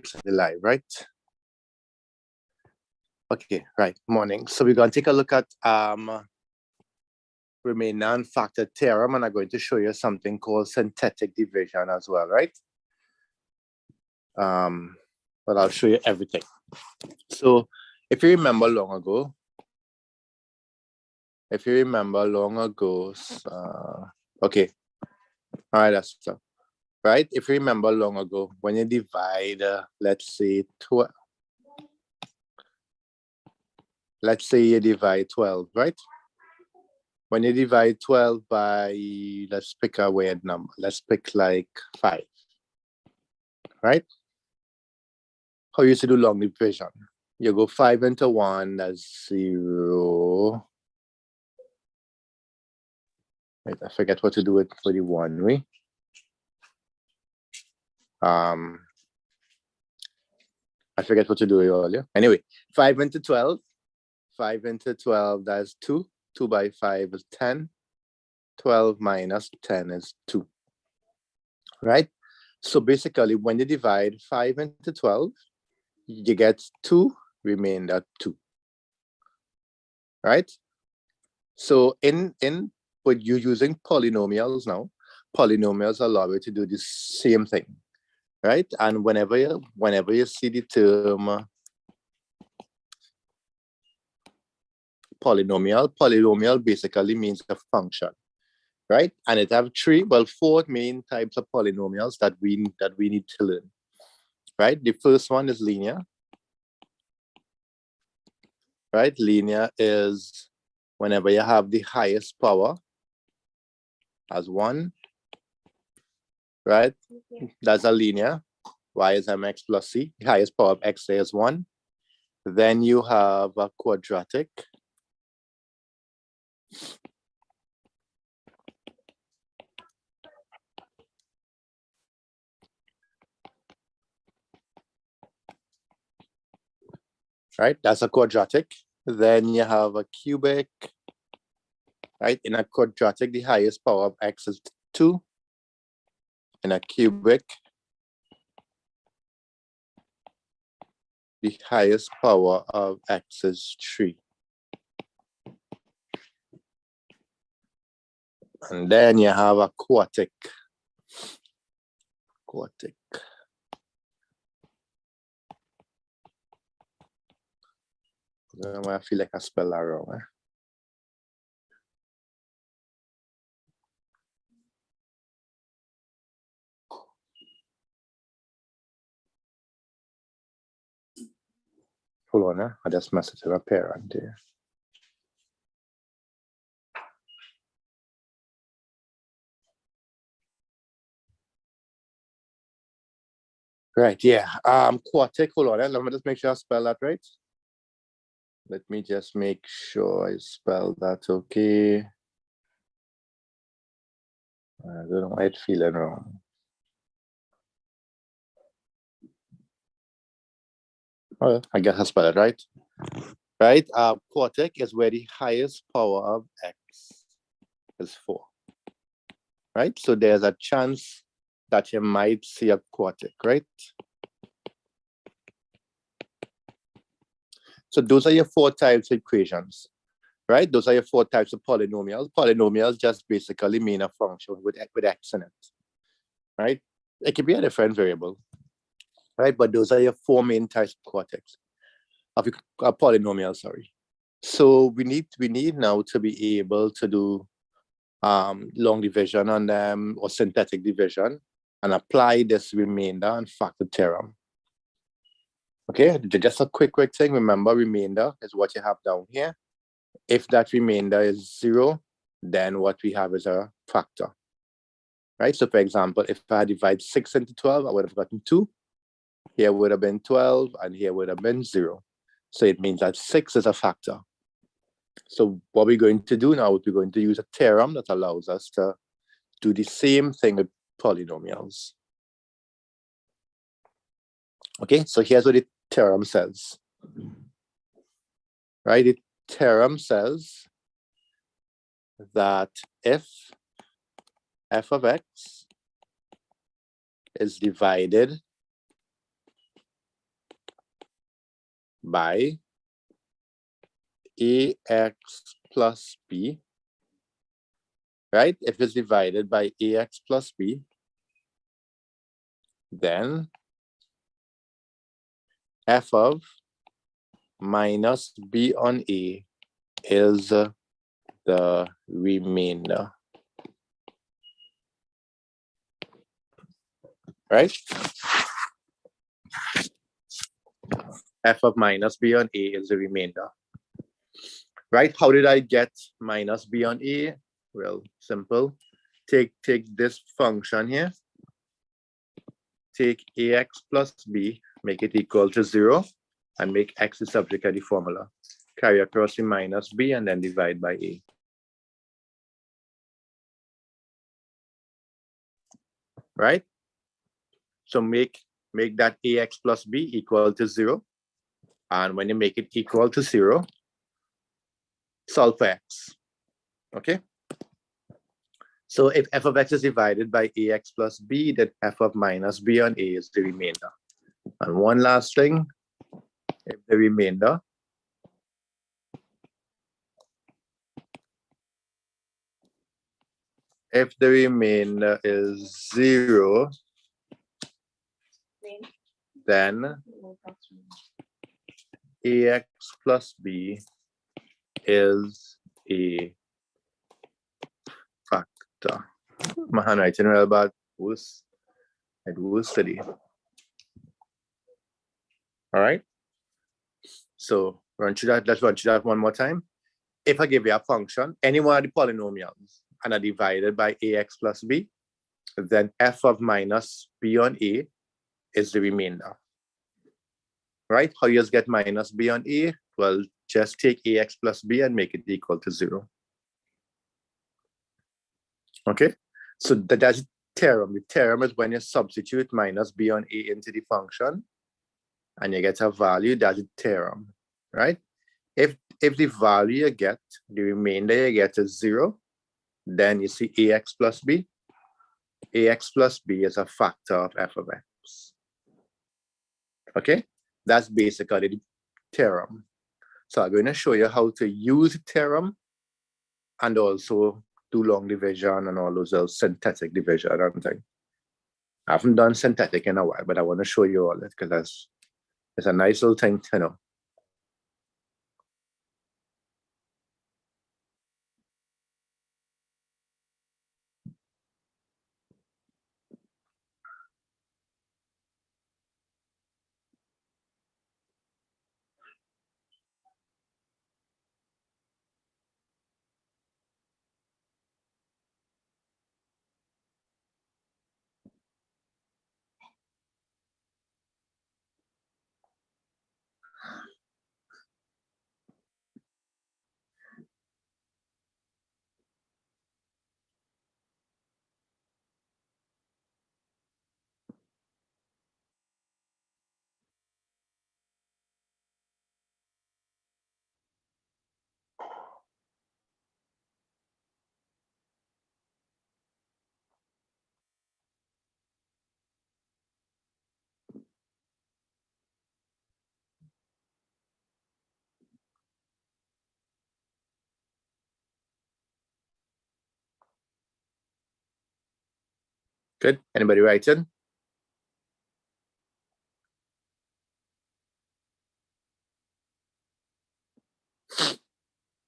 actually live, right? Okay, right, morning. So we're going to take a look at remainder and factor theorem, and I'm going to show you something called synthetic division as well, right? But I'll show you everything. So if you remember long ago, okay, all right, that's so. Right, if you remember long ago, when you divide, let's say 12, let's say you divide 12, right? When you divide 12 by, let's pick a weird number. Let's pick like 5, right? How you used to do long division? You go 5 into 1, that's 0. Wait, I forget what to do with for the 1, we. I forget what to do earlier. Anyway, 5 into 12. 5 into 12, that's 2. 2 by 5 is 10. 12 minus 10 is 2. Right? So basically, when you divide 5 into 12, you get 2, remainder 2. Right? So but you're using polynomials now. Polynomials allow you to do the same thing. Right? And whenever you see the term polynomial basically means a function, right? And it have 4 main types of polynomials that we need to learn, right? The first one is linear, right? Linear is whenever you have the highest power as 1, right? That's a linear. Y is mx plus c. The highest power of x is 1. Then you have a quadratic. Right, that's a quadratic. Then you have a cubic. Right, in a quadratic, the highest power of x is 2. In a cubic, the highest power of x is 3. And then you have a quartic. I feel like I spell that wrong. Eh? Hold on, I just messaged a parent there. Right, yeah. Quartic, hold on, let me just make sure I spell that right. Let me just make sure I spell that okay. I don't know why it's feeling wrong. Oh, I guess I spelled it right. Right, quartic is where the highest power of x is 4. Right, so there's a chance that you might see a quartic, right? So those are your 4 types of equations, right? Those are your 4 types of polynomials. Polynomials just basically mean a function with x in it, right? It could be a different variable, right? But those are your 4 main types of quartics, of polynomials, sorry. So we need now to be able to do long division on them or synthetic division and apply this remainder and factor theorem. Okay, just a quick thing. Remember, remainder is what you have down here. If that remainder is 0, then what we have is a factor, right? So for example, if I divide 6 into 12, I would have gotten 2. Here would have been 12, and here would have been 0. So it means that 6 is a factor. So what we're going to do now is we're going to use a theorem that allows us to do the same thing with polynomials. Okay, so here's what the theorem says. Right, the theorem says that if f of x is divided by ax plus b, right? If it's divided by ax plus b, then f of minus b on a is the remainder, right? F of minus b on a is the remainder, right? How did I get minus b on a? Well, simple. Take this function here, take ax plus b, make it equal to 0, and make x the subject of the formula. Carry across the minus b and then divide by a. Right? So make that ax plus b equal to 0. And when you make it equal to 0, solve for x. Okay? So if f of x is divided by ax plus b, then f of minus b on a is the remainder. And one last thing, if the remainder is 0, then ax plus b is a factor. My handwriting real bad. It was study. All right. So let's run through that one more time. If I give you a function, any one of the polynomials, and are divided by ax plus b, then f of minus b on a is the remainder. Right? How you just get minus b on a? Well, just take ax plus b and make it equal to 0. Okay? So that's the theorem. The theorem is when you substitute minus b on a into the function and you get a value, that's the theorem. Right? If the value you get, the remainder you get is 0, then you see ax plus b. Ax plus b is a factor of f of x. Okay? That's basically the theorem. So I'm going to show you how to use the theorem and also do long division and all those synthetic division and things. I haven't done synthetic in a while, but I want to show you all it because it's a nice little thing to know. Good. Anybody writing?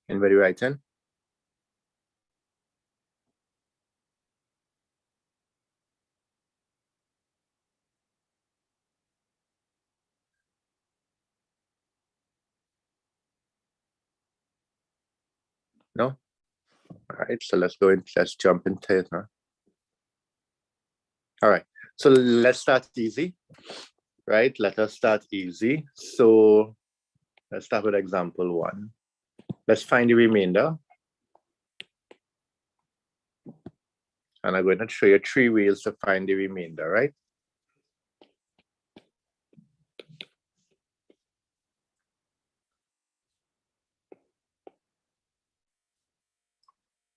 Anybody writing? No? All right, so let's jump into it now. All right, so let's start easy, right? Let us start easy. So let's start with example 1. Let's find the remainder. And I'm going to show you 3 ways to find the remainder, right?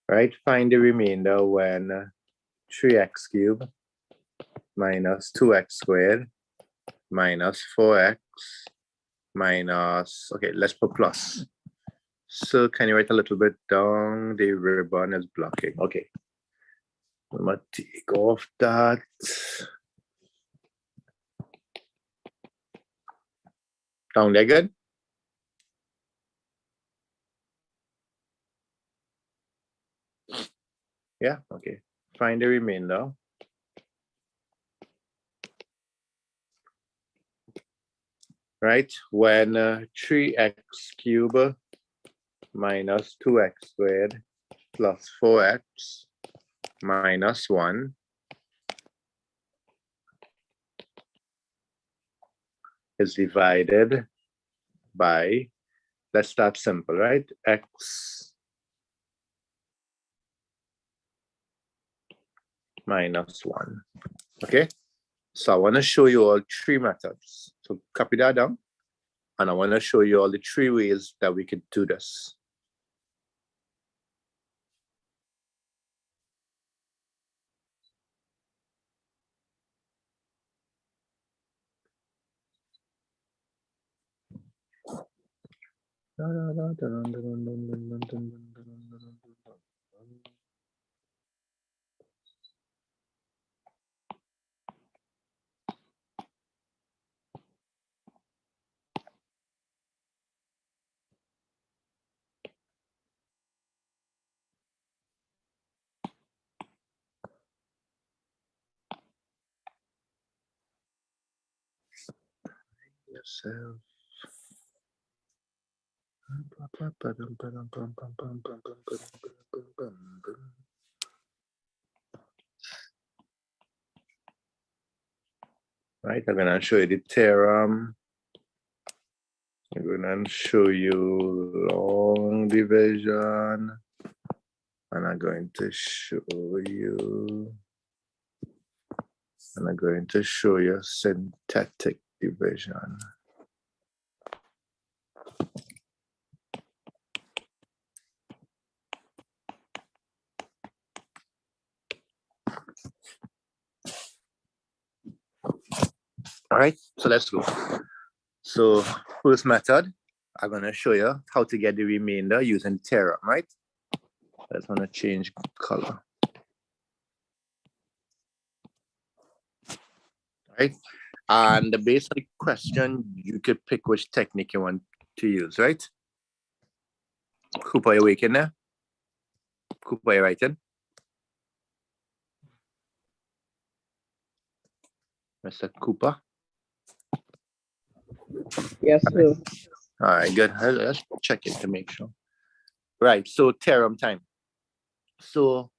Right, find the remainder when 3x cubed minus 2x squared minus 4x minus, okay, let's put plus. So can you write a little bit down? The ribbon is blocking. Okay. I'm gonna take off that. Down there, good? Yeah, okay. Find the remainder. Right, when 3x cubed minus 2x squared plus 4x minus 1 is divided by, let's start simple, right? X minus 1. Okay, so I want to show you all 3 methods. So copy that down, and I want to show you all the 3 ways that we could do this. Yourself. Right, I'm gonna show you the theorem. I'm gonna show you long division, and I'm going to show you, synthetic division. All right, so let's go. So first method, I'm gonna show you how to get the remainder using theorem, right? I just wanna change color. Right, and based on the question, you could pick which technique you want to use, right? Cooper, you waking there? Cooper, you writing? Mr. Cooper? Yes, sir. All right, good. Let's check it to make sure. Right, so theorem time. So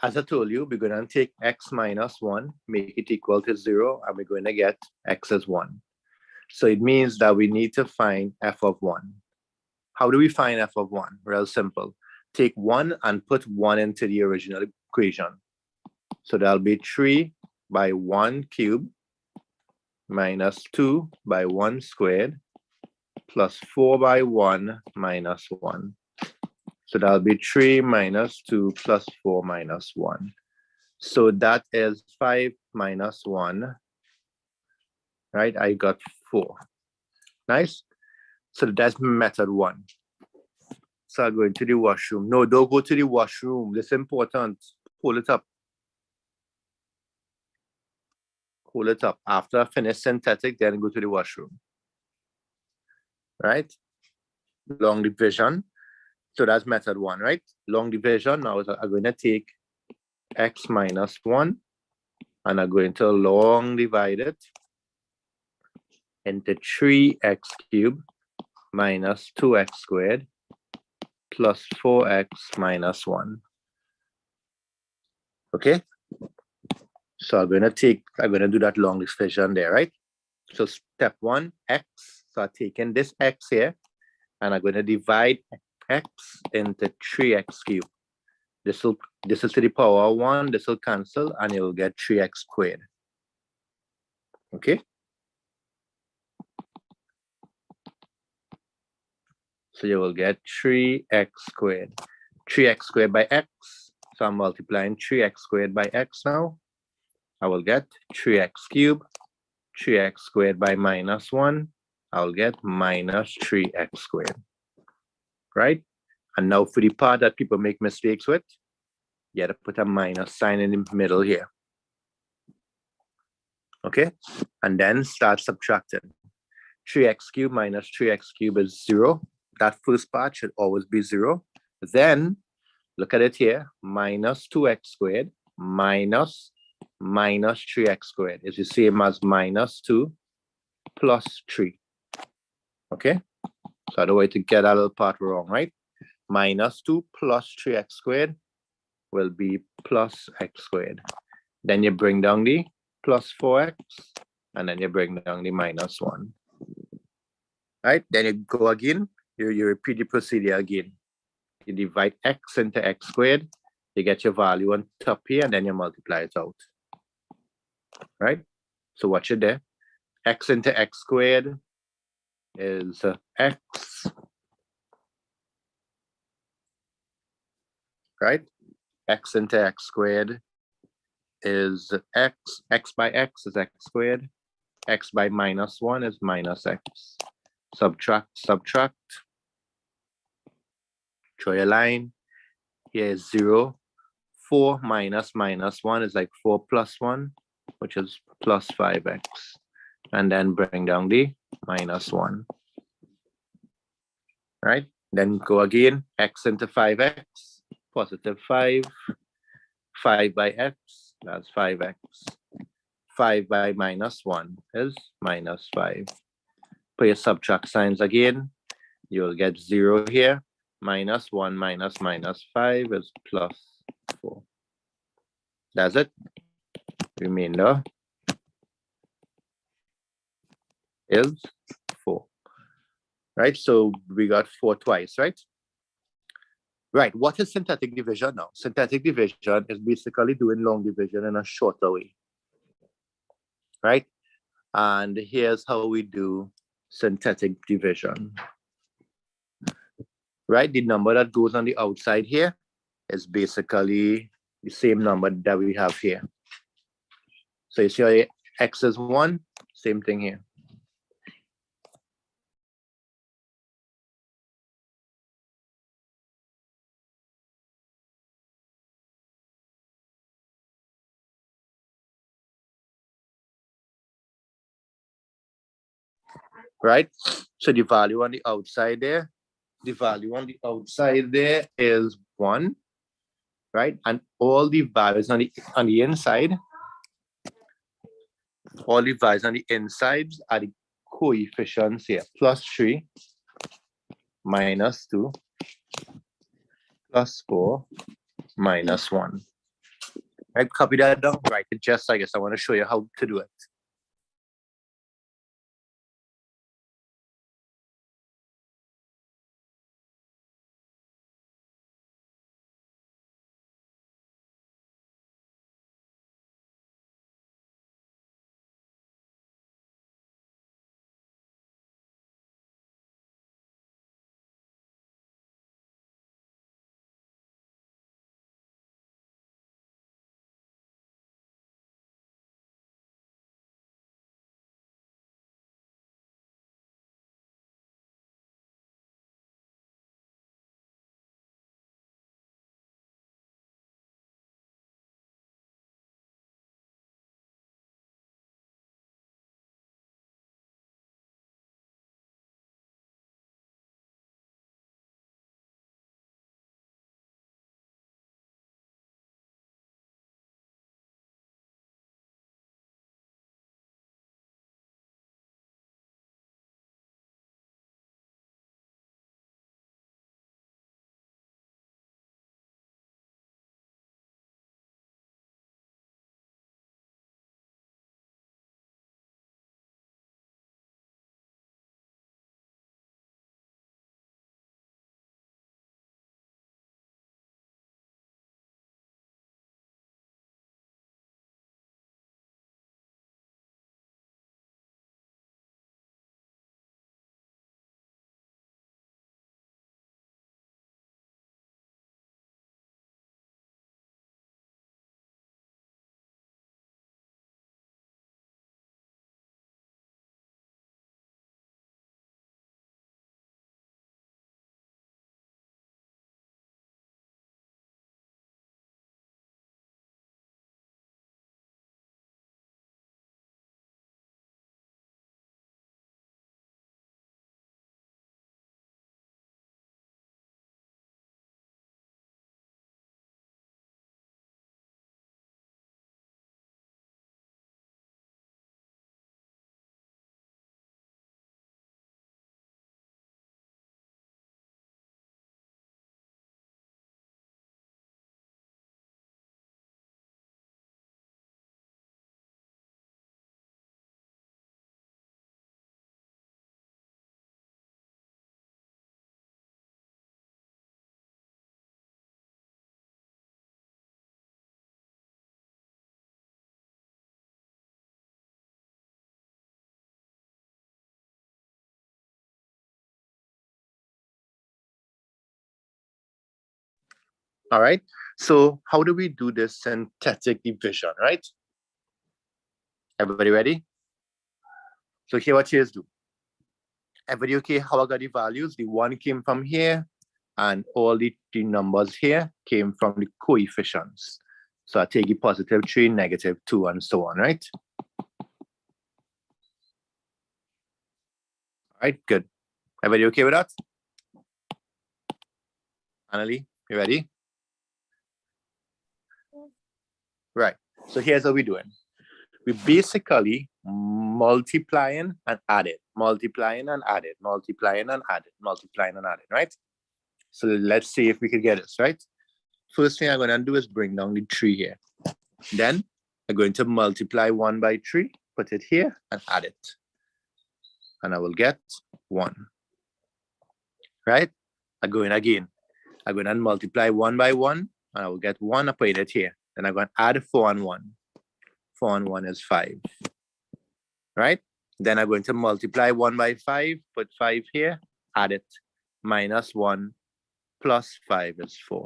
as I told you, we're going to take x minus 1, make it equal to 0, and we're going to get x as 1. So it means that we need to find f of 1. How do we find f of 1? Real simple. Take 1 and put 1 into the original equation. So that'll be 3 by 1 cubed minus 2 by 1 squared plus 4 by 1 minus 1. So that'll be 3 minus 2 plus 4 minus 1. So that is 5 minus 1, right? I got 4. Nice. So that's method 1. So I'm going to the washroom. No, don't go to the washroom. This is important. Pull it up. Pull it up. After I finish synthetic, then go to the washroom. Right? Long division. So that's method 1, right? Long division. Now I'm going to take x minus 1 and I'm going to long divide it into 3x cubed minus 2x squared plus 4x minus 1. Okay? So I'm going to do that long division there, right? So step 1, x. So I'm taking this x here and I'm going to divide x into 3x cubed. This is to the power of 1, this will cancel, and you'll get 3x squared. Okay? So you will get 3x squared. 3x squared by x. So I'm multiplying 3x squared by x now. I will get 3x cubed, 3x squared by minus 1, I'll get minus 3x squared, right? And now for the part that people make mistakes with, you have to put a minus sign in the middle here. Okay, and then start subtracting. 3x cubed minus 3x cubed is 0. That first part should always be 0. Then look at it here, minus 2x squared minus 3x squared is the same as minus 2 plus 3. Okay, so I don't want to get that little part wrong, right? Minus 2 plus 3x squared will be plus x squared. Then you bring down the plus 4x, and then you bring down the minus 1. Right? Then you go again, you repeat the procedure again. You divide x into x squared, you get your value on top here, and then you multiply it out. Right? So watch it there. X into x squared is x. Right? X into x squared is x. X by x is x squared. X by minus 1 is minus x. Subtract, subtract. Draw a line. Here is 0. 4 minus minus 1 is like 4 plus 1, which is plus 5x. And then bring down the minus 1. Right? Then go again. X into 5x, positive 5. 5 by x, that's 5x. 5 by minus 1 is minus 5. Put your subtract signs again. You'll get 0 here. Minus 1 minus minus 5 is plus 4. That's it. Remainder is 4. Right? So we got 4 twice, right? Right. What is synthetic division now? Synthetic division is basically doing long division in a shorter way. Right? And here's how we do synthetic division. Right? The number that goes on the outside here is basically the same number that we have here. So you see x is 1, same thing here. Right? So the value on the outside there, is 1, right? And all the values on the inside, all the values on the insides are the coefficients here. Plus 3, minus 2, plus 4, minus 1. Right? Copy that down, write it just like this. I want to show you how to do it. All right. So how do we do this synthetic division, right? Everybody ready? So here what you do. Everybody okay? How I got the values? The 1 came from here, and all the numbers here came from the coefficients. So I take the positive 3, negative 2, and so on, right? All right, good. Everybody okay with that? Annalie, you ready? Right. So here's what we're doing. We're basically multiplying and adding, multiplying and adding, multiplying and adding, multiplying and adding, right? So let's see if we can get this, right? First thing I'm going to do is bring down the 3 here. Then I'm going to multiply 1 by 3, put it here, and add it. And I will get 1. Right? I'm going again. I'm going to multiply 1 by 1, and I will get 1. I put it here. Then I'm going to add 4 and 1. 4 and 1 is 5. Right? Then I'm going to multiply 1 by 5, put 5 here, add it. Minus 1 plus 5 is 4.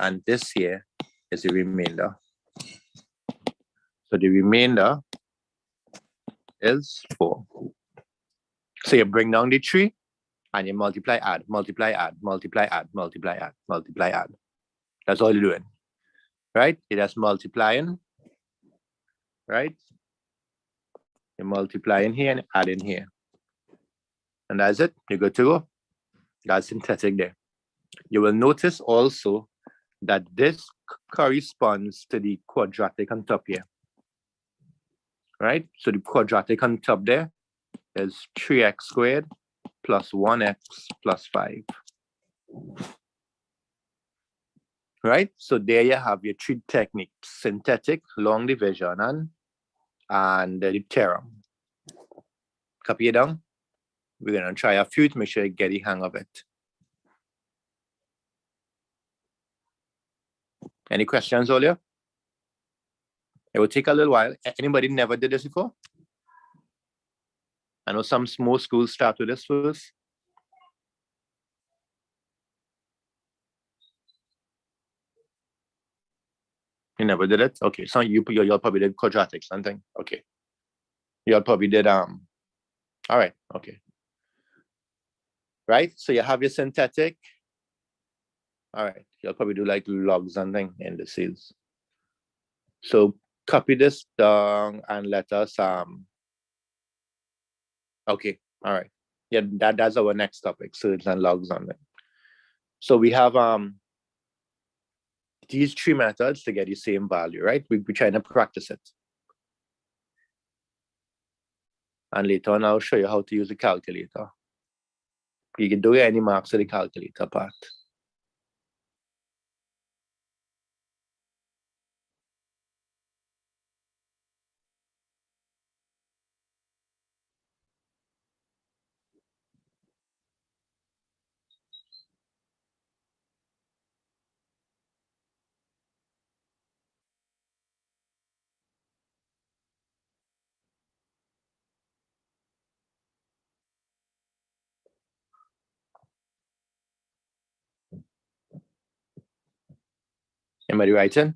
And this here is the remainder. So the remainder is 4. So you bring down the 3 and you multiply, add, multiply, add, multiply, add, multiply, add, multiply, add. That's all you're doing. Right? You're just multiplying. Right? You're multiplying here and adding here. And that's it. You're good to go. That's synthetic there. You will notice also that this corresponds to the quadratic on top here. Right? So the quadratic on top there is 3x squared plus 1x plus 5. Right? So there you have your 3 techniques: synthetic, long division, and the theorem. Copy it down. We're going to try a few to make sure you get the hang of it. Any questions, Olia? It will take a little while. Anybody never did this before? I know some small schools start with this first. You never did it? Okay, so y'all probably did quadratic something. Okay. Y'all probably did all right, okay. Right? So you have your synthetic. All right, you'll probably do like logs and thing indices. So copy this down and let us okay, all right. Yeah, that's our next topic, surds and logs on it. So we have these 3 methods to get the same value, right? We're trying to practice it. And later on, I'll show you how to use a calculator. You can do any marks to the calculator part. Anybody writing?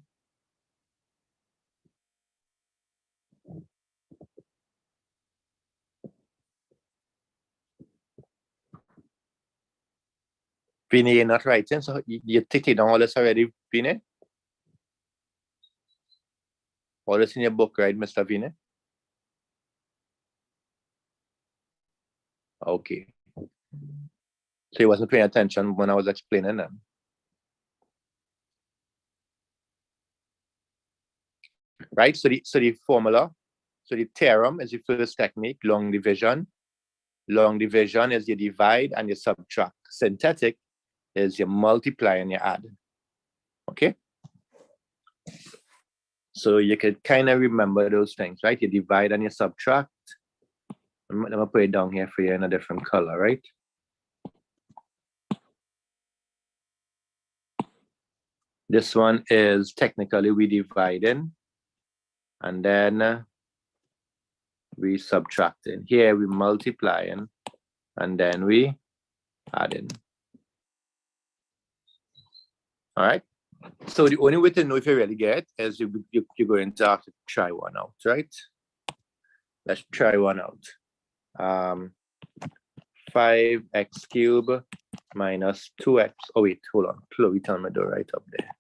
Vinny, you're not writing, so you're taking down all this already, Vinny? All this in your book, right, Mr. Vinny? Okay. So he wasn't paying attention when I was explaining them. Right? So the formula, so the theorem is the first technique, long division. Long division is you divide and you subtract. Synthetic is you multiply and you add. Okay? So you could kind of remember those things, right? You divide and you subtract. I'm gonna put it down here for you in a different color, right? This one is technically we dividing and then we subtracting. Here we multiplying and then we adding. All right, So the only way to know if you really get it is you're going to have to try one out, right? Let's try one out. 5x cubed minus 2x. Oh, wait, hold on. Chloe tell me to right up there.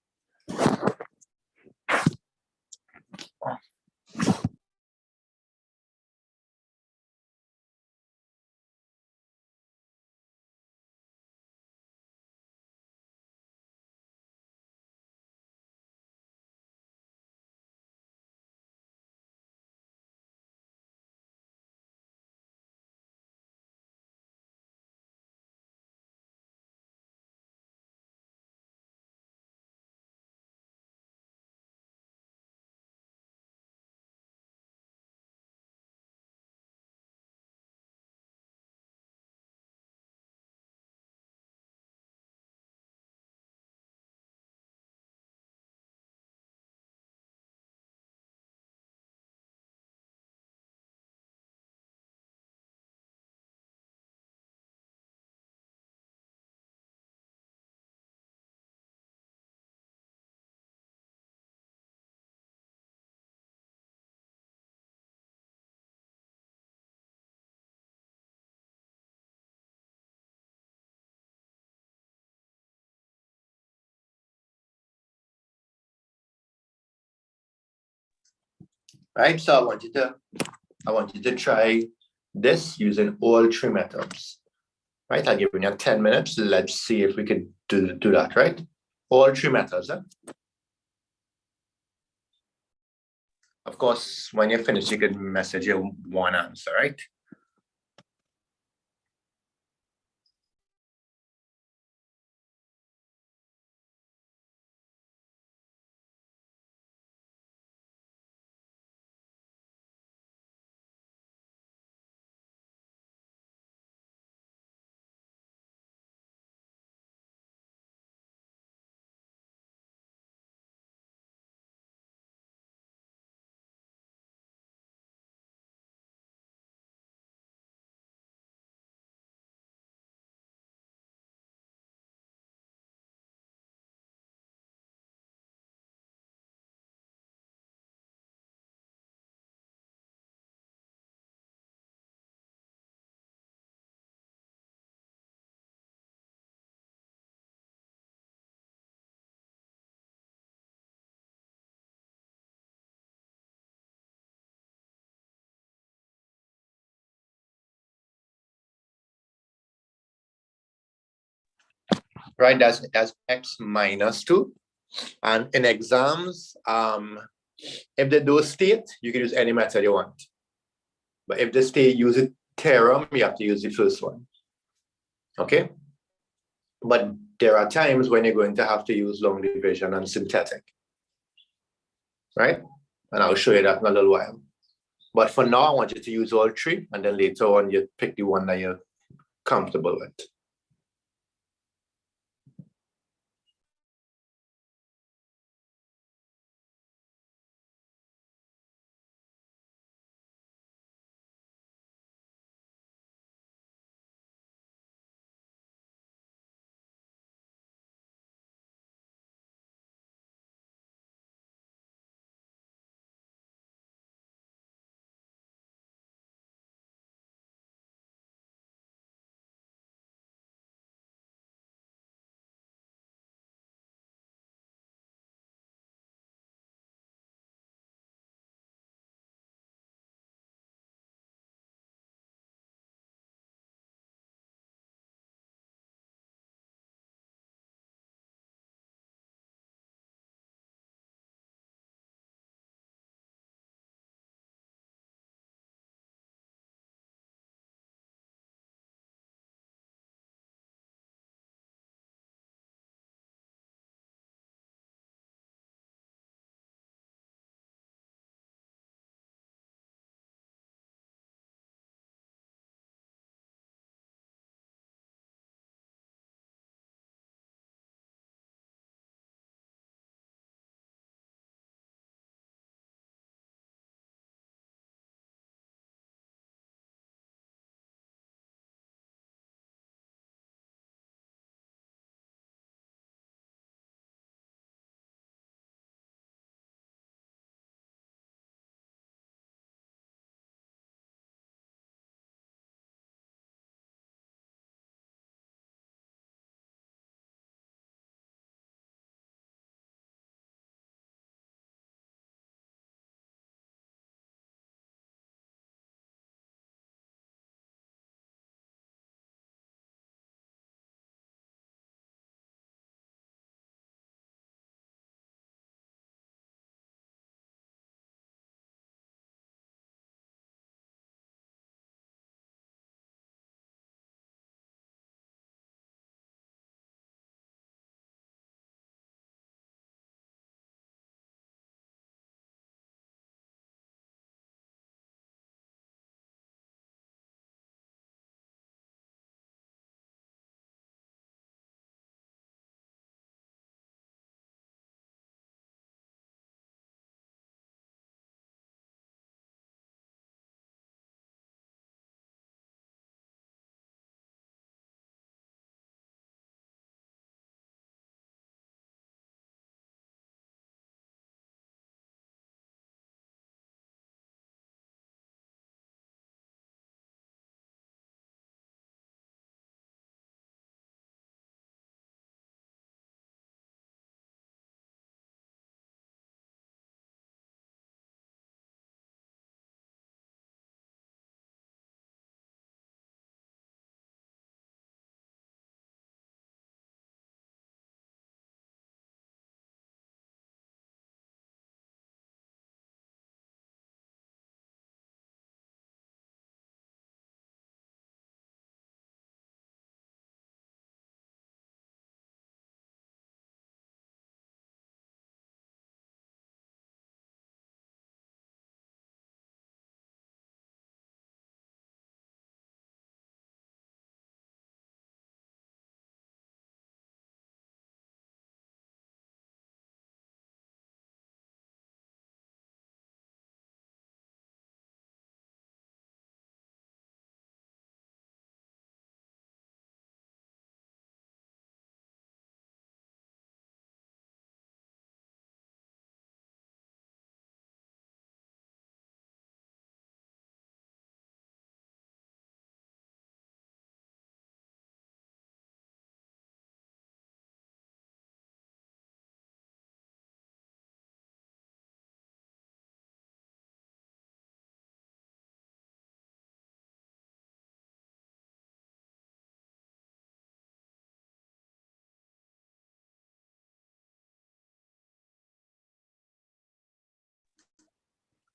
Right, so I want you to try this using all three methods. Right, I'll give you 10 minutes. Let's see if we can do that, right? All three methods. Of course, when you finish, you can message your one answer, right? Right, that's x minus 2. And in exams, if they do state, you can use any method you want. But if they state use a theorem, you have to use the first one. Okay? But there are times when you're going to have to use long division and synthetic. Right? And I'll show you that in a little while. But for now, I want you to use all three, and then later on, you pick the one that you're comfortable with.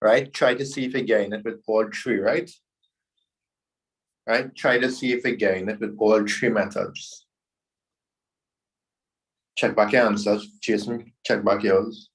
right? Try to see if you gain it with all three, right? Right? Try to see if you gain it with all three methods. Check back your answers. Jason, check back yours.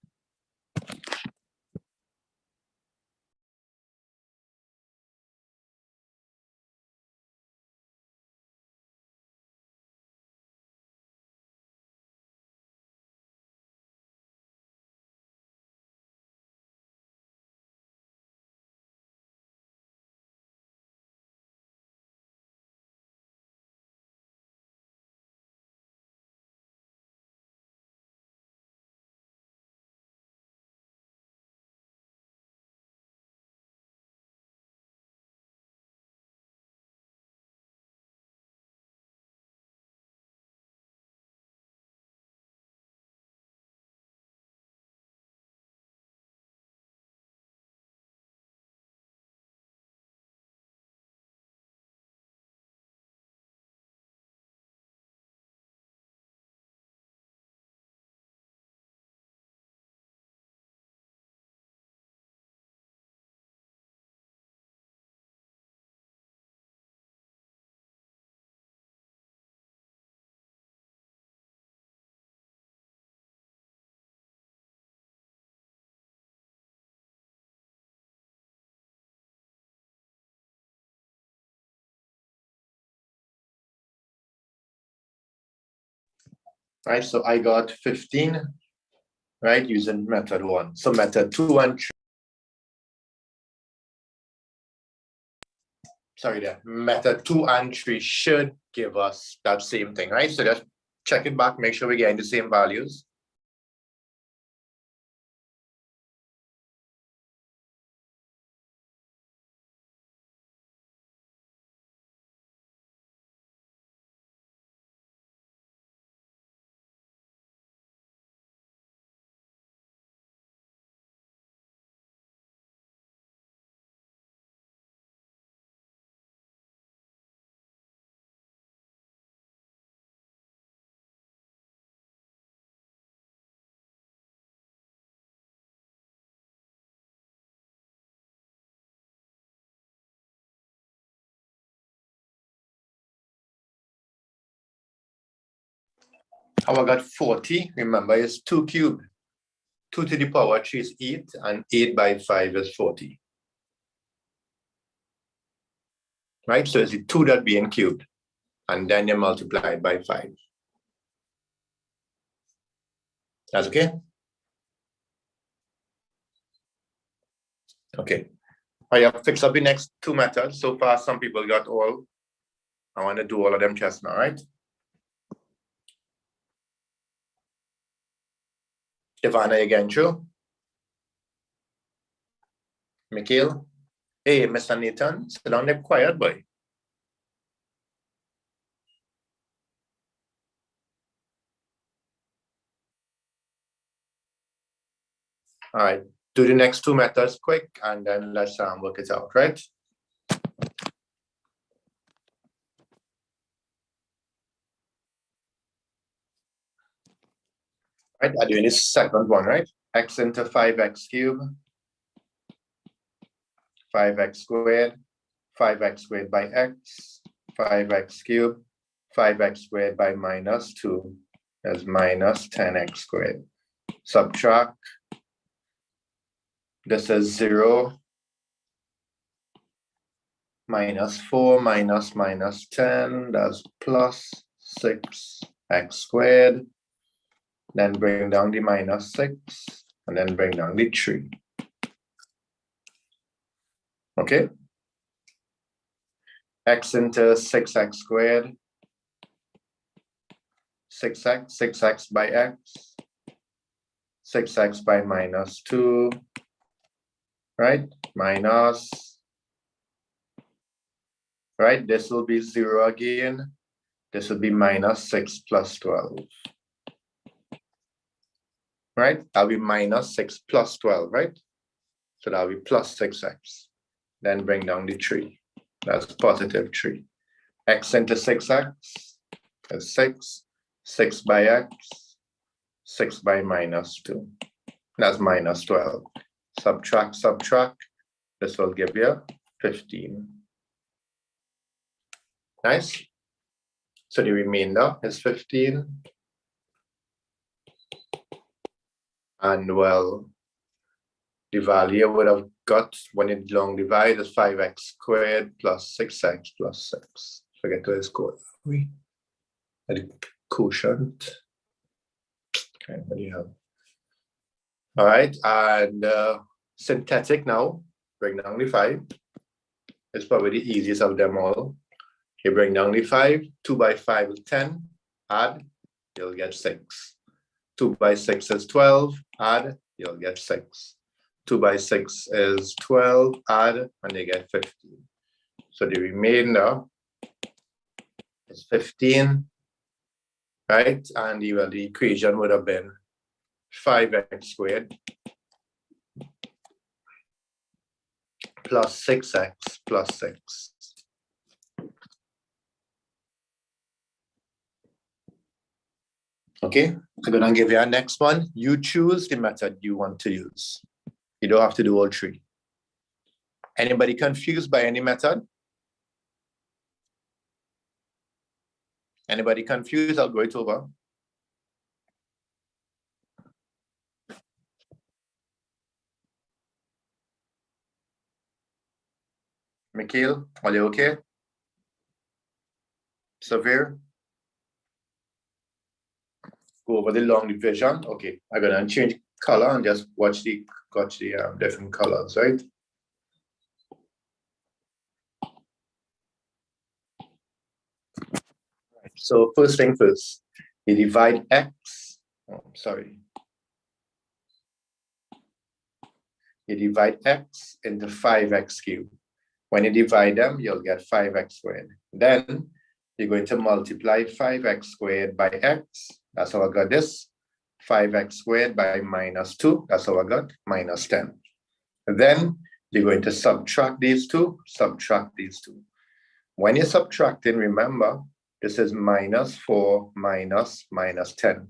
Right, so I got 15, right, using method 1. So method 2 and 3. Sorry there. Method 2 and 3 should give us that same thing, right? So just check it back, make sure we're getting the same values. How I got 40? Remember, it's 2 cubed. 2 to the power 3 is 8, and 8 by 5 is 40. Right? So it's the 2 that being cubed, and then you multiply it by 5. That's okay? Okay. I have fixed up the next 2 methods. So far, some people got all. I want to do all of them just now, right? Ivana again, true? Mikhail? Hey, Mr. Nathan, sit down there quiet, boy. All right, do the next 2 methods quick, and then let's work it out, right? Right, I'm doing this second one, right? X into 5x cubed, 5x squared, 5x squared by x, 5x cubed, 5x squared by minus 2 is minus 10x squared. Subtract. This is 0, minus 4, minus 10, that's plus 6x squared. Then bring down the minus 6, and then bring down the 3. Okay? X into 6x squared, 6x by x, 6x by minus 2, right? Minus, right? This will be 0 again. This will be minus 6 plus 12. Right? That'll be minus 6 plus 12, right? So that'll be plus 6x. Then bring down the 3. That's positive 3. X into 6x is 6. 6 by x, 6 by minus 2. That's minus 12. subtract, subtract. This will give you 15. Nice. So the remainder is 15. And well, the value would have got when it long divide is 5x squared plus 6x plus 6. Forget to score. The quotient. Okay, what do you have? All right, and synthetic now, bring down the 5. It's probably the easiest of them all. You bring down the 5, 2 by 5 is 10, add, you'll get 6. 2 by 6 is 12, add, you'll get 6. 2 by 6 is 12, add, and you get 15. So the remainder is 15, right? And the equation would have been 5x squared plus 6x plus 6. Okay, I'm going to give you our next one. You choose the method you want to use. You don't have to do all three. Anybody confused by any method? Anybody confused? I'll go it over. Mikhail, are you okay? Severe? Go over the long division. Okay, I'm gonna change color and just watch the different colors, right? So first thing first, you divide x. Oh, sorry. You divide x into 5x cubed. When you divide them, you'll get 5x squared. Then you're going to multiply 5x squared by x. That's how I got this. 5x squared by minus 2. That's how I got minus 10. And then you're going to subtract these two, subtract these two. When you're subtracting, remember, this is minus 4 minus 10.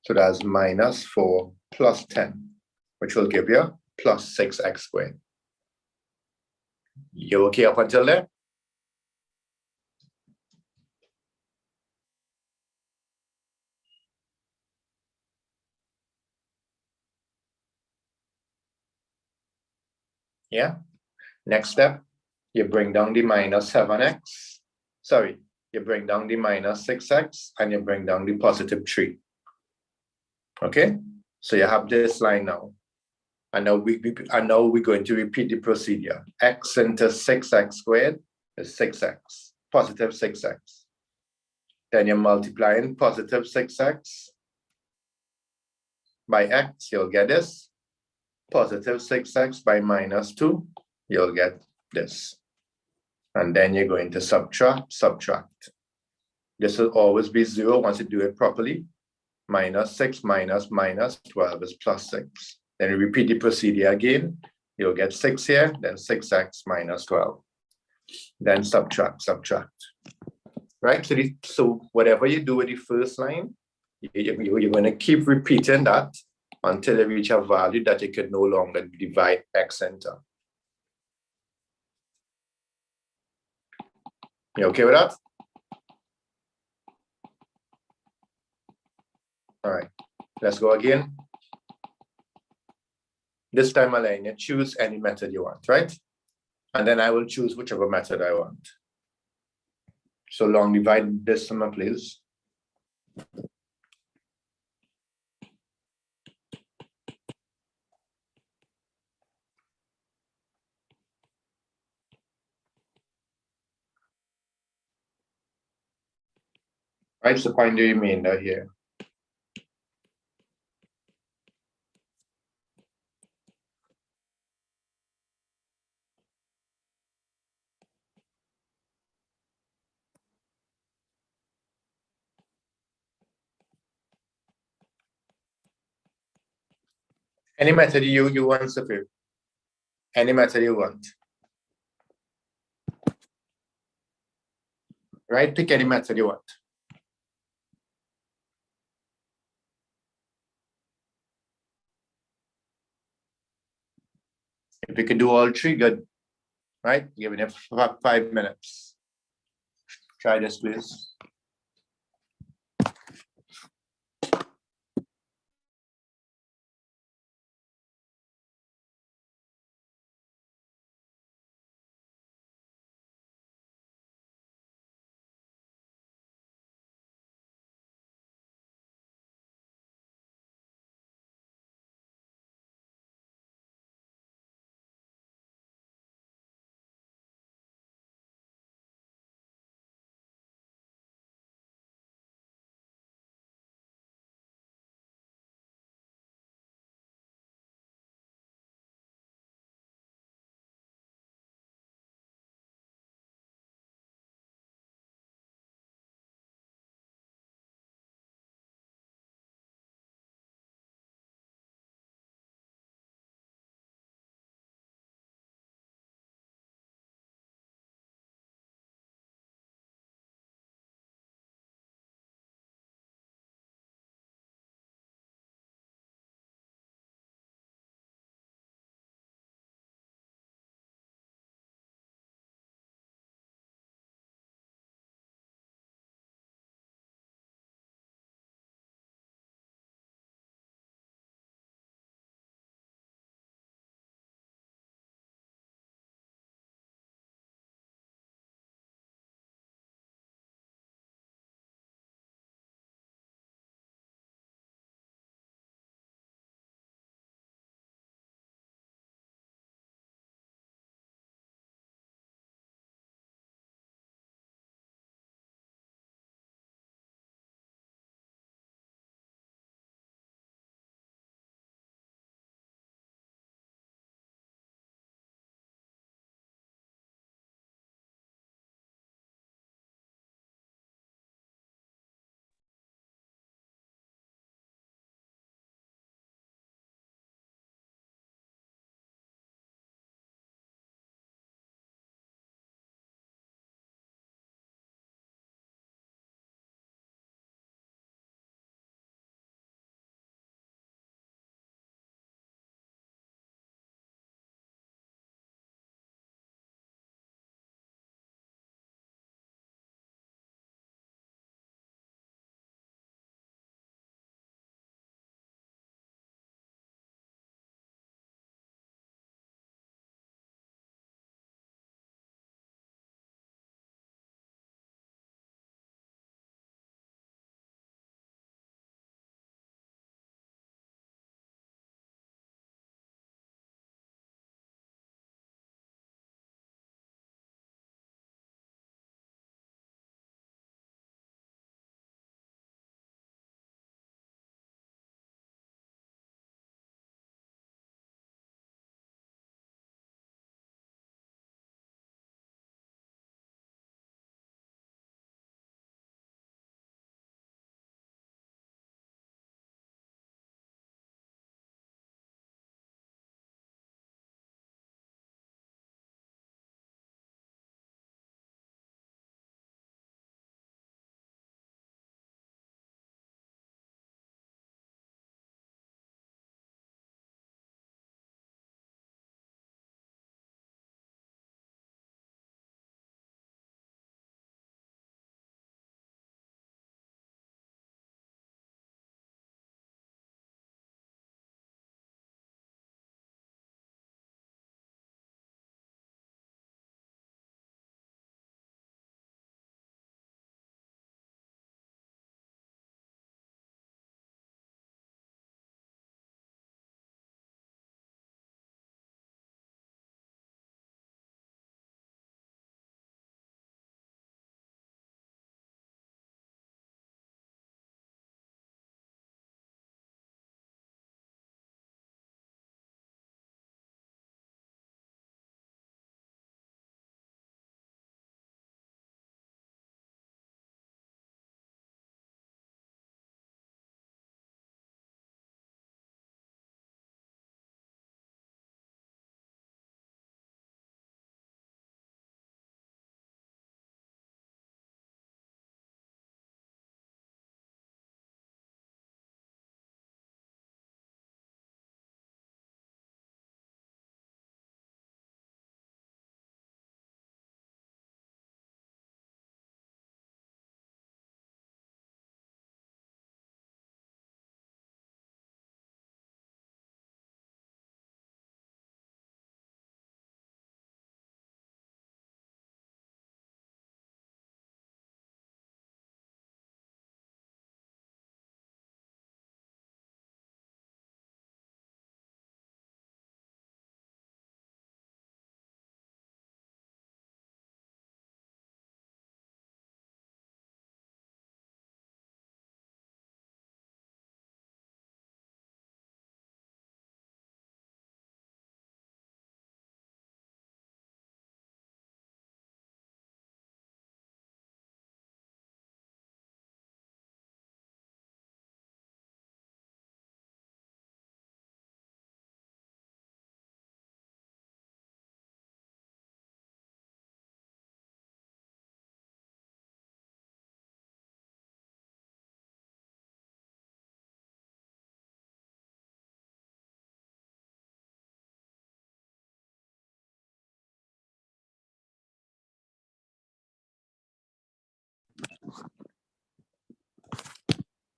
So that's minus 4 plus 10, which will give you plus 6x squared. You okay up until there? Yeah. Next step, you bring down the minus 7x. Sorry, you bring down the minus 6x and you bring down the positive 3. Okay, so you have this line now. And now we're going to repeat the procedure. X into 6x squared is 6x, positive 6x. Then you're multiplying positive 6x by x, you'll get this. Positive 6x by minus 2, you'll get this. And then you're going to subtract. This will always be 0 once you do it properly. Minus 6 minus 12 is plus 6. Then you repeat the procedure again. You'll get 6 here, then 6x minus 12. Then subtract. Right? So whatever you do with the first line, you're going to keep repeating that until you reach a value that you can no longer divide x into. You okay with that? All right, let's go again. This time I'll let you choose any method you want, right? And then I will choose whichever method I want. So long divide this summer, please. Right, so find the remainder here. Any method you want, Safir. Any method you want. Right, pick any method you want. If you can do all three, good. Right? Giving it 5 minutes. Try this, please.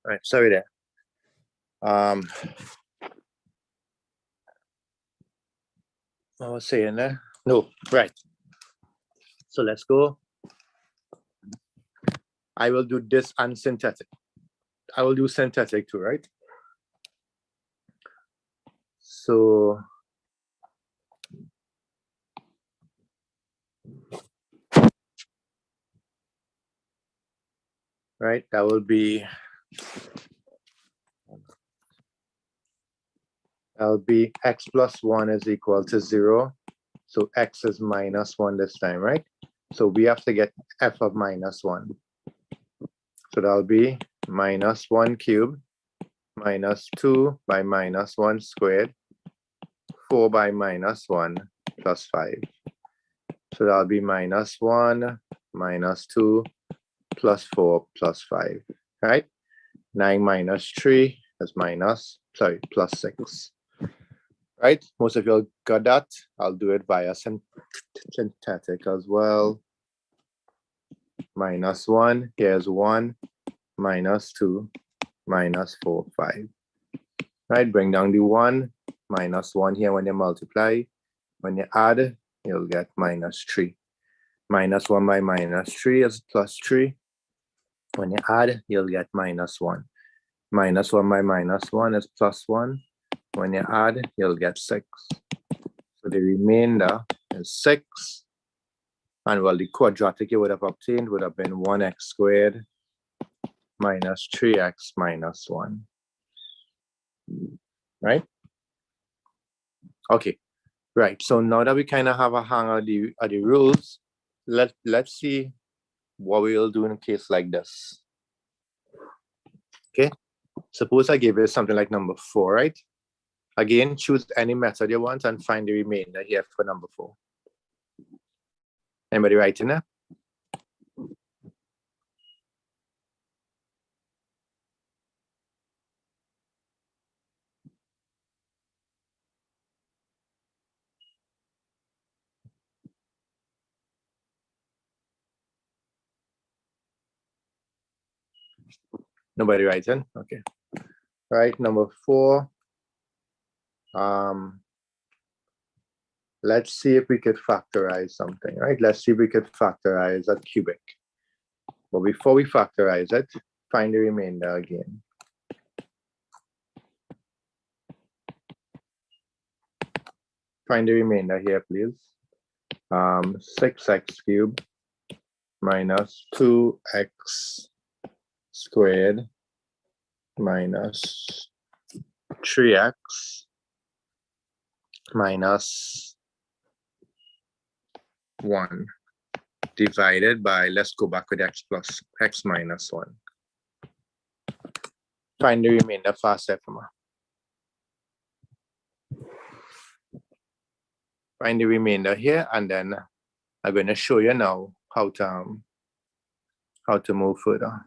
Right, sorry there. What was I saying there? No, right. So let's go. I will do this and synthetic. I will do synthetic too, right? So right, that will be x plus 1 is equal to 0. So x is minus 1 this time, right? So we have to get f of minus 1. So that'll be minus 1 cubed minus 2 by minus 1 squared, 4 by minus 1 plus 5. So that'll be minus 1 minus 2 plus 4 plus 5, right? 9 minus 3 is plus 6. Right? Most of you got that. I'll do it via synthetic as well. Minus 1, here's 1, minus 2, minus 4, 5. Right? Bring down the 1, minus 1 here when you multiply. When you add, you'll get minus 3. Minus 1 by minus 3 is plus 3. When you add, you'll get minus 1. Minus 1 by minus 1 is plus 1. When you add, you'll get 6. So the remainder is 6. And well, the quadratic you would have obtained would have been 1x squared minus 3x minus 1. Right? Okay. Right. So now that we kind of have a hang of the rules, let's see what we will do in a case like this. Okay. Suppose I give you something like number 4, right? Again, choose any method you want and find the remainder here for number 4. Anybody writing there? Nobody writing? Okay. Right, number 4. Let's see if we could factorize something, right? Let's see if we could factorize a cubic. But before we factorize it, find the remainder again. Find the remainder here, please. 6x cubed minus 2x squared minus 3x minus 1 divided by, let's go back with x plus x minus 1. Find the remainder fast, Efema. Find the remainder here, and then I'm going to show you now how to move further.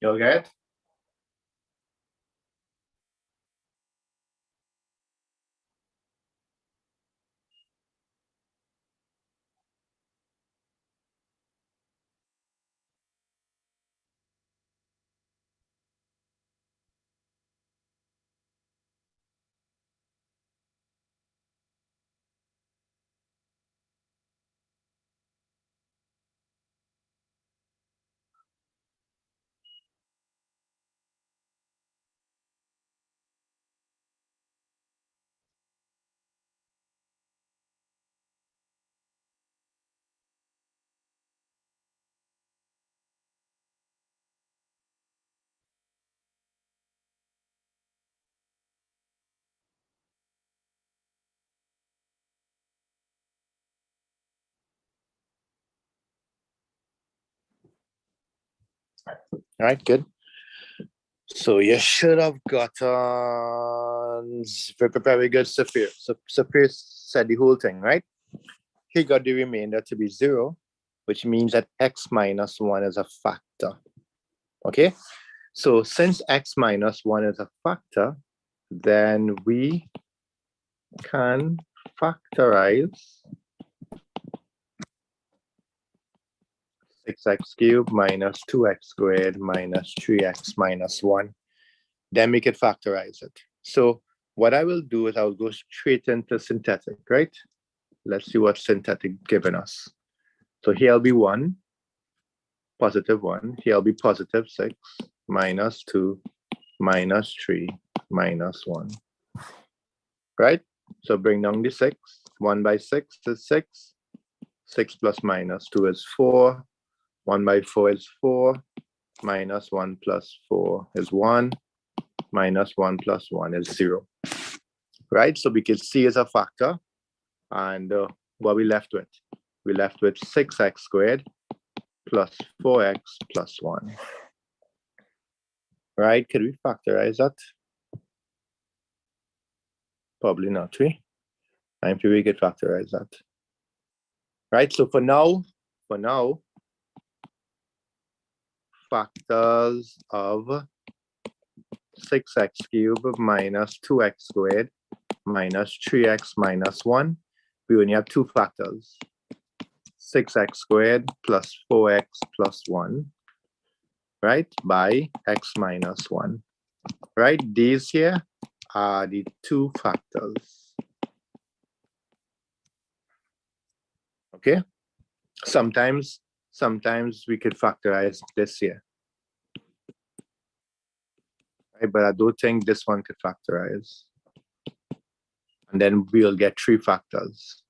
You okay? All right, good. So you should have gotten very good, Saphir. So Saphir said the whole thing, right? He got the remainder to be 0, which means that x minus 1 is a factor. Okay, so since x minus 1 is a factor, then we can factorize 6x cubed minus 2x squared minus 3x minus 1. Then we can factorize it. So what I will do is I'll go straight into synthetic, right? Let's see what synthetic given us. So here'll be 1, positive 1. Here'll be positive 6, minus 2, minus 3, minus 1. Right? So bring down the 6. 1 by 6 is 6. 6 plus minus 2 is 4. 1 by 4 is 4. Minus 1 plus 4 is 1. Minus 1 plus 1 is 0. Right? So we can see as a factor. And what we left with? We left with 6x squared plus 4x plus 1. Right? Could we factorize that? Probably not, I'm sure we could factorize that. Right? So for now, factors of 6x cubed minus 2x squared minus 3x minus 1. We only have 2 factors. 6x squared plus 4x plus 1, right, by x minus 1. Right? These here are the 2 factors. Okay? Sometimes we could factorize this here. Right? But I don't think this one could factorize. And then we'll get 3 factors.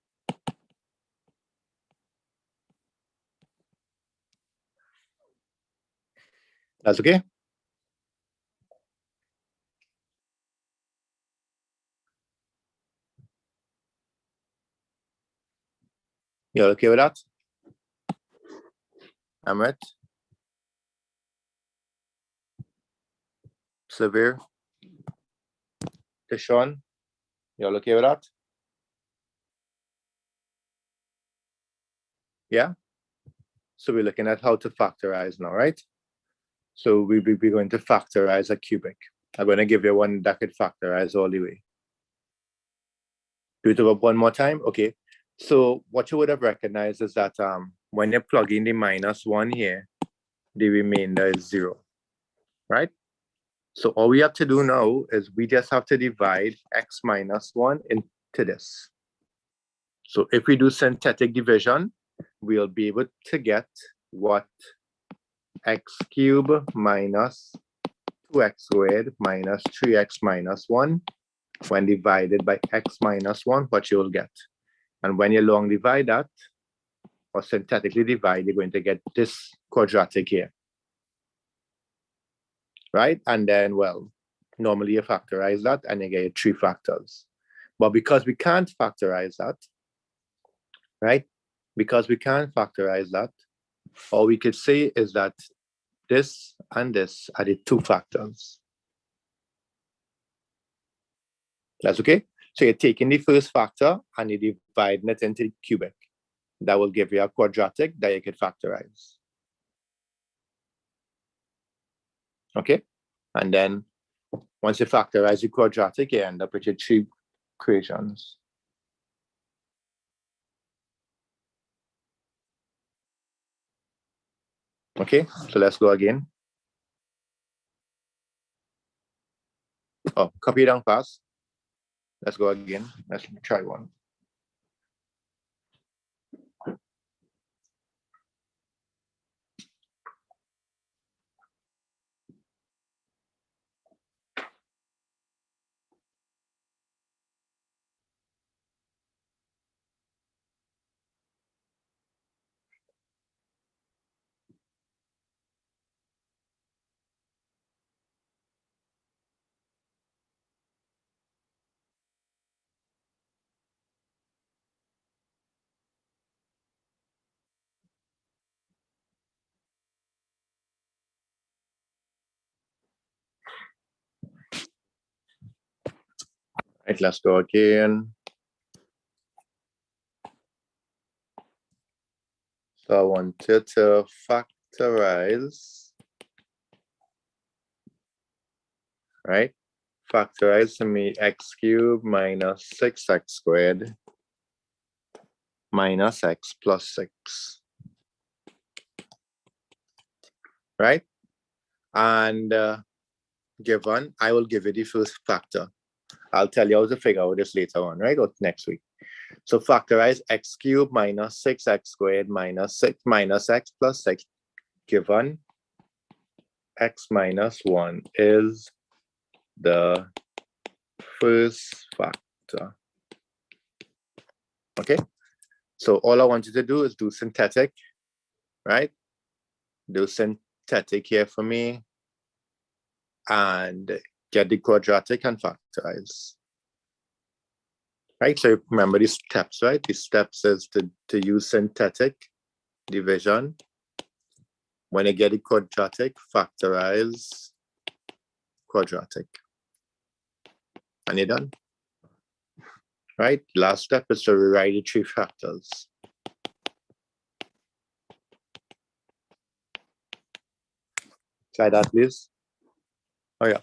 That's okay? You're okay with that? Amrit? Severe? Tishon? You're okay with that? Yeah? So we're looking at how to factorize now, right? So we're going to factorize a cubic. I'm going to give you one that could factorize all the way. Do it up one more time. Okay. So what you would have recognized is that when you plug in the minus 1 here, the remainder is 0, right? So all we have to do now is we just have to divide x minus 1 into this. So if we do synthetic division, we'll be able to get what x cubed minus 2x squared minus 3x minus 1 when divided by x minus 1, what you'll get. And when you long divide that, or synthetically divide, you're going to get this quadratic here. Right? And then, well, normally you factorize that and you get 3 factors. But because we can't factorize that, right? Because we can't factorize that, all we could say is that this and this are the 2 factors. That's okay? So you're taking the first factor and you're dividing it into the cubic. That will give you a quadratic that you could factorize. Okay? And then once you factorize the quadratic, you end up with your 3 equations. Okay, so let's go again. Oh, copy down fast. Let's go again. Let's try one. Right, let's go again. So I wanted to factorize, right? Factorize to me x cubed minus 6x squared minus x plus 6, right? And given, I will give you the first factor. I'll tell you how to figure out this later on, right? Or next week. So factorize x cubed minus 6x squared minus 6 minus x plus 6, given x minus 1 is the first factor. Okay, so all I want you to do is do synthetic, right? Do synthetic here for me and get the quadratic and factorize. Right, so remember these steps, right? These steps is to use synthetic division. When you get the quadratic, factorize quadratic. And you're done. Right? Last step is to rewrite the three factors. Try that, please. Oh, yeah.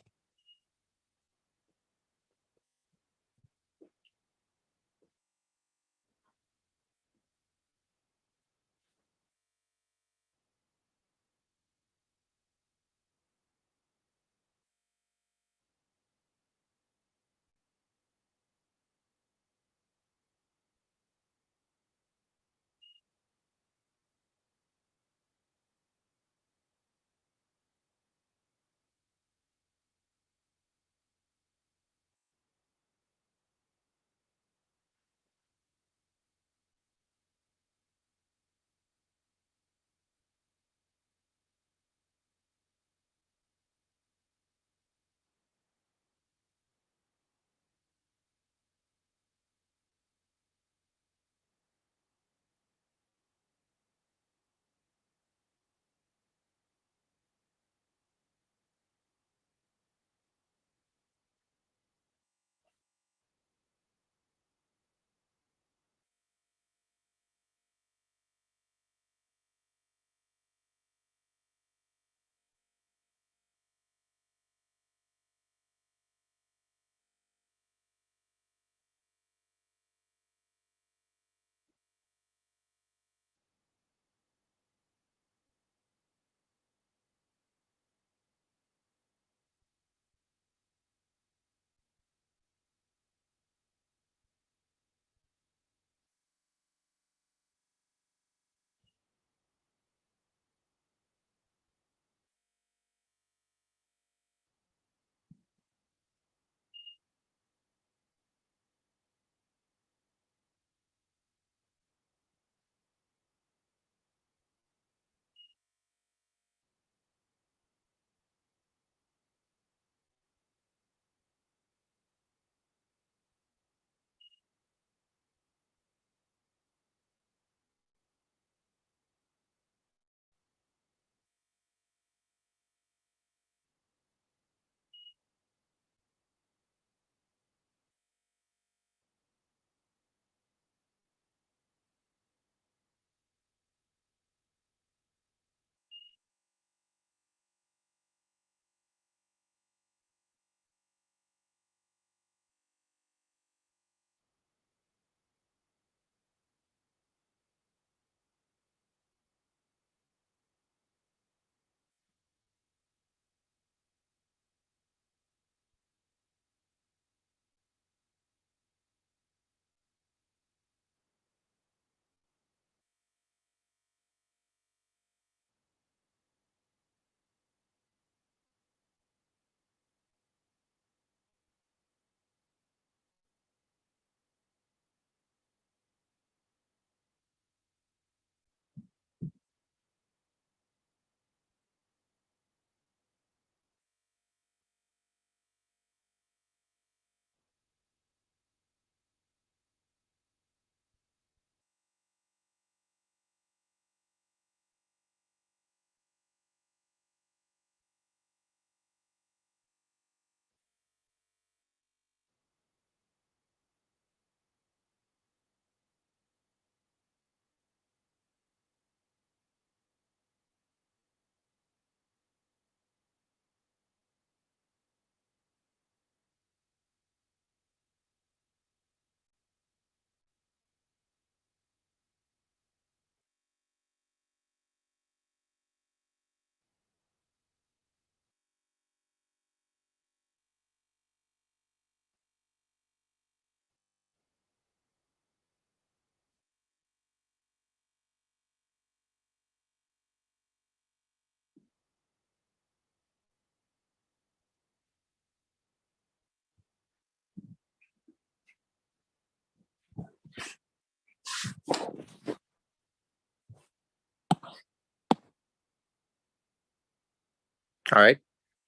All right,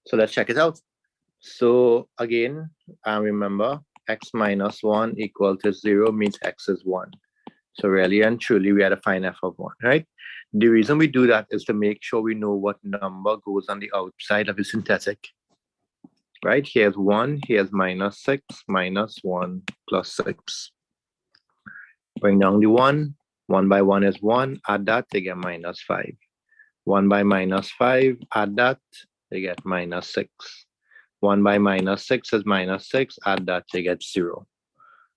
so let's check it out. So again, remember x minus 1 equal to 0 means x is 1. So really and truly, we had to find f of 1, right? The reason we do that is to make sure we know what number goes on the outside of the synthetic, right? Here's 1, here's minus 6, minus 1 plus 6. Bring down the 1. 1 by 1 is 1. Add that, they get minus 5. 1 by minus 5, add that, they get minus 6. 1 by minus 6 is minus 6. Add that, they get 0,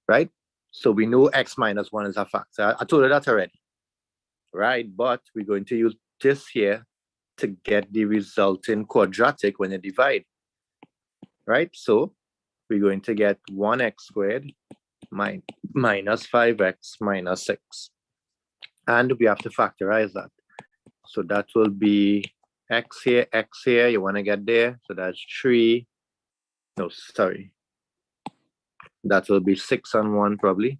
right? So we know x minus 1 is a factor. I told you that already, right? But we're going to use this here to get the resulting quadratic when you divide, right? So we're going to get 1x squared minus 5x minus 6. And we have to factorize that. So that will be x here, you want to get there. So that's 3. No, sorry. That will be 6 and 1 probably.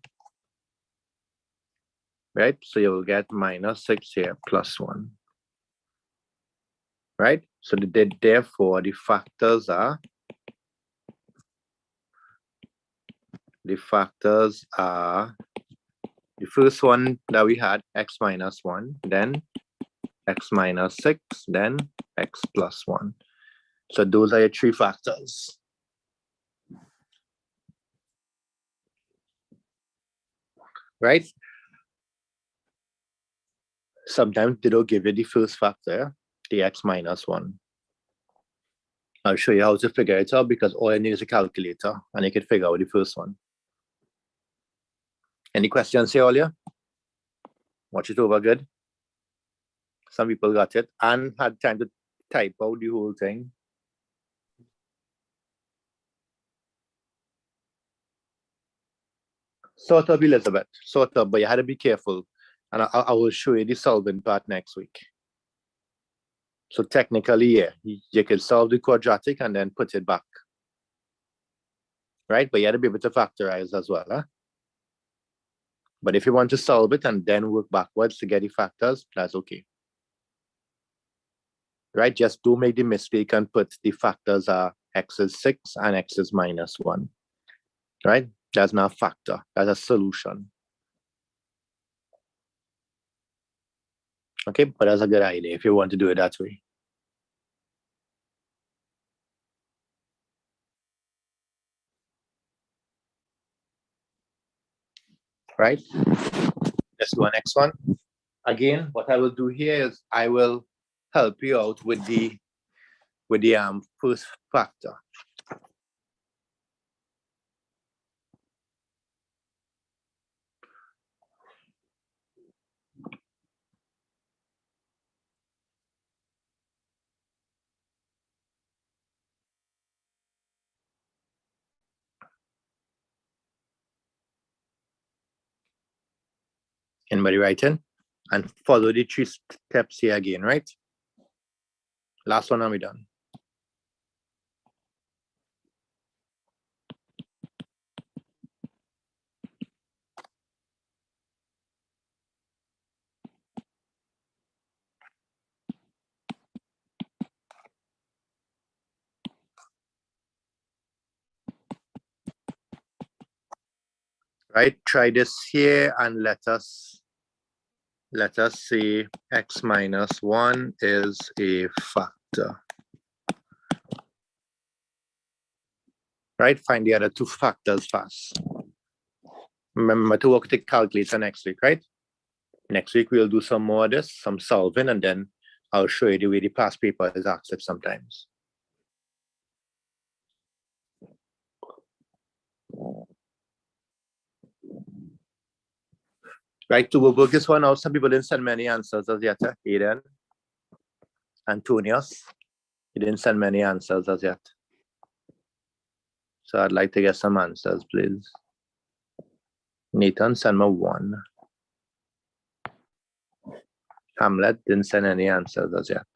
Right? So you will get minus 6 here plus 1. Right? So therefore the factors are the first one that we had, x minus 1, then x minus 6, then x plus 1. So those are your 3 factors. Right? Sometimes they don't give you the first factor, the x minus 1. I'll show you how to figure it out because all you need is a calculator and you can figure out the first one. Any questions here earlier? Watch it over good. Some people got it and had time to type out the whole thing. Sort of, Elizabeth, sort of, but you had to be careful. And I will show you the solving part next week. So technically, yeah, you can solve the quadratic and then put it back. Right? But you had to be able to factorize as well. Huh? But if you want to solve it and then work backwards to get the factors, that's okay. Right? Just don't make the mistake and put the factors are x is 6 and x is minus 1. Right? That's not a factor. That's a solution. Okay, but that's a good idea if you want to do it that way. Right? Let's do our next one. Again, what I will do here is I will help you out with the first factor. Anybody write in? And follow the 3 steps here again, right? Last one, are we done? Right, try this here and let us say x minus 1 is a factor. Right, find the other 2 factors fast. Remember to work with the calculator next week, right? Next week we'll do some more of this, some solving, and then I'll show you the way the past paper is asked sometimes. Right, to work this one out, some people didn't send many answers as yet. Aiden, Antonius, he didn't send many answers as yet. So I'd like to get some answers, please. Nathan, send me 1. Hamlet didn't send any answers as yet.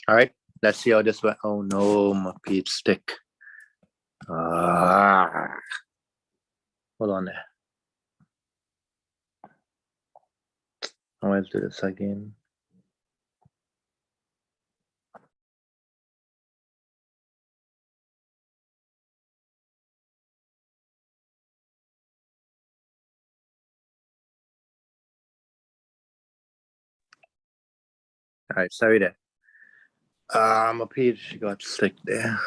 All right, let's see how this went. Oh no, my peach stick. Hold on there. Let's do this again. All right, sorry there. My page got stuck there.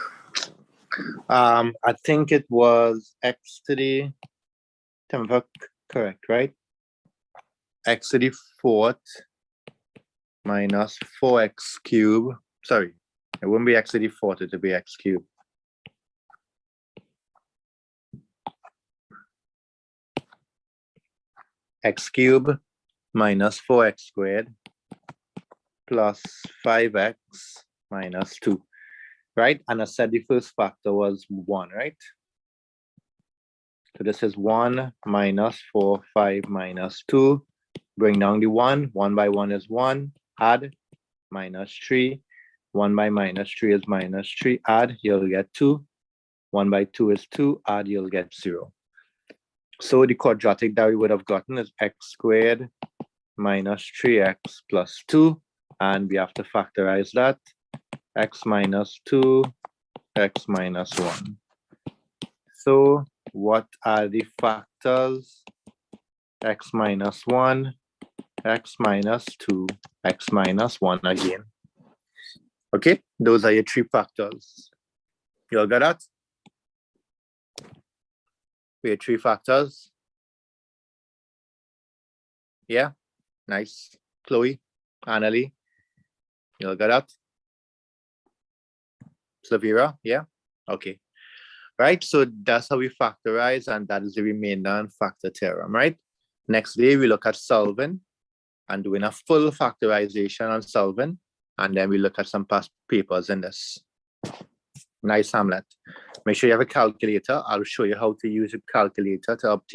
I think it was x to the, correct, right? X to the 4th minus 4x cubed. Sorry, it wouldn't be x to the 4th, it would be x cubed. X cubed minus 4x squared plus 5x minus 2, right? And I said the first factor was 1, right? So this is 1 minus 4, 5 minus 2. Bring down the 1. 1 by 1 is 1. Add minus 3. 1 by minus 3 is minus 3. Add, you'll get 2. 1 by 2 is 2. Add, you'll get 0. So the quadratic that we would have gotten is x squared minus 3x plus 2. And we have to factorize that. X minus 2, x minus 1. So what are the factors? X minus 1, x minus 2, x minus 1 again. Okay, those are your 3 factors. You all got that? We have 3 factors. Yeah, nice. Chloe, Annalie, you all got that? Savira, yeah, okay. Right, so that's how we factorize, and that is the remainder and factor theorem, right? Next day, we look at solving and doing a full factorization on solving, and then we look at some past papers in this. Nice, Hamlet. Make sure you have a calculator. I'll show you how to use a calculator to obtain